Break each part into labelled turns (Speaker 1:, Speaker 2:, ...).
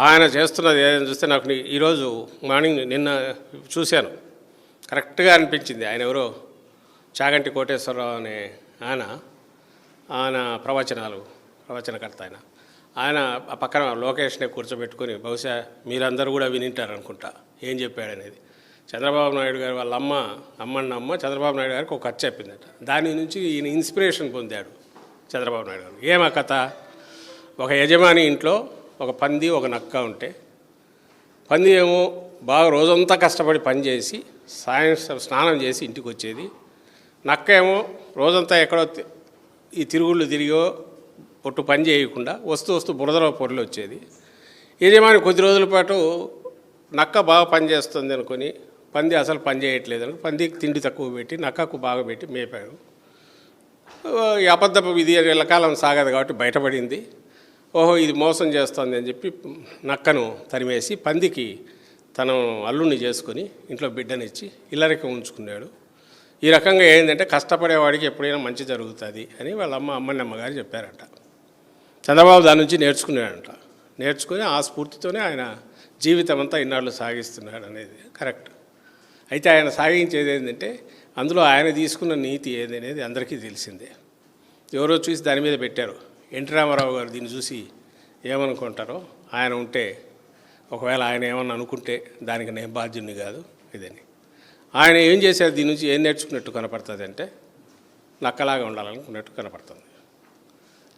Speaker 1: ఆయన చేస్తున్నది ఏదైనా చూస్తే నాకు ఈరోజు మార్నింగ్ నిన్న చూశాను, కరెక్ట్గా అనిపించింది. ఆయన ఎవరో చాగంటి కోటేశ్వరరావు అనే ఆయన ప్రవచనకర్త. ఆయన ఆ పక్కన లోకేష్నే కూర్చోబెట్టుకొని, బహుశా మీరందరూ కూడా వినింటారు అనుకుంటా ఏం చెప్పాడనేది. చంద్రబాబు నాయుడు గారు వాళ్ళ అమ్మ చంద్రబాబు నాయుడు గారికి ఒక కథ చెప్పిందట. దాని నుంచి ఈయన ఇన్స్పిరేషన్ పొందాడు చంద్రబాబు నాయుడు గారు. ఏమా కథ? ఒక యజమాని ఇంట్లో ఒక పంది ఒక నక్క ఉంటే, పంది ఏమో బాగా రోజంతా కష్టపడి పనిచేసి సాయంత్రం స్నానం చేసి ఇంటికి వచ్చేది. నక్క ఏమో రోజంతా ఎక్కడో ఈ తిరుగుళ్ళు తిరిగో పొట్టు పని చేయకుండా వస్తూ బురదలో పొరలు వచ్చేది. యజమాని కొద్ది రోజుల పాటు నక్క బాగా పనిచేస్తుంది అనుకొని పంది అసలు పని చేయట్లేదు అనుకుని పందికి తిండి తక్కువ పెట్టి నక్కకు బాగా పెట్టి మేపాడు. ఈ అబద్ధపు ఇది ఎల్లకాలం సాగదు కాబట్టి బయటపడింది. ఓహో, ఇది మోసం చేస్తుంది అని చెప్పి నక్కను తరిమేసి పందికి తను అల్లుడిని చేసుకొని ఇంట్లో బిడ్డనిచ్చి ఇల్లరికం ఉంచుకున్నాడు. ఈ రకంగా ఏంటంటే కష్టపడేవాడికి ఎప్పుడైనా మంచి జరుగుతుంది అని వాళ్ళ అమ్మగారు చెప్పారంట. చంద్రబాబు దాని నుంచి నేర్చుకున్నాడంట. నేర్చుకుని ఆ స్ఫూర్తితోనే ఆయన జీవితం అంతా ఇన్నాళ్ళు సాగిస్తున్నాడు అనేది కరెక్ట్. అయితే ఆయన సాగించేది ఏంటంటే అందులో ఆయన తీసుకున్న నీతి ఏదనేది అందరికీ తెలిసిందే. ఎవరో చూసి దాని మీద పెట్టారు. ఎన్టీ రామారావు గారు దీన్ని చూసి ఏమనుకుంటారో, ఆయన ఉంటే ఒకవేళ ఆయన ఏమన్నా అనుకుంటే దానికి నేను బాధ్యుని కాదు ఇదని. ఆయన ఏం చేశారు, దీని నుంచి ఏం నేర్చుకున్నట్టు కనపడుతుంది అంటే నక్కలాగా ఉండాలనుకున్నట్టు కనపడుతుంది.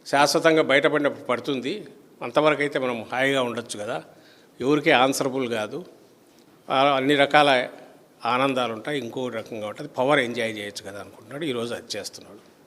Speaker 1: శాశ్వతంగా బయటపడినప్పుడు పడుతుంది, అంతవరకు అయితే మనం హాయిగా ఉండొచ్చు కదా, ఎవరికీ ఆన్సరబుల్ కాదు, అన్ని రకాల ఆనందాలు ఉంటాయి, ఇంకో రకంగా ఉంటుంది, పవర్ ఎంజాయ్ చేయొచ్చు కదా అనుకుంటున్నాడు. ఈరోజు అది చేస్తున్నాడు.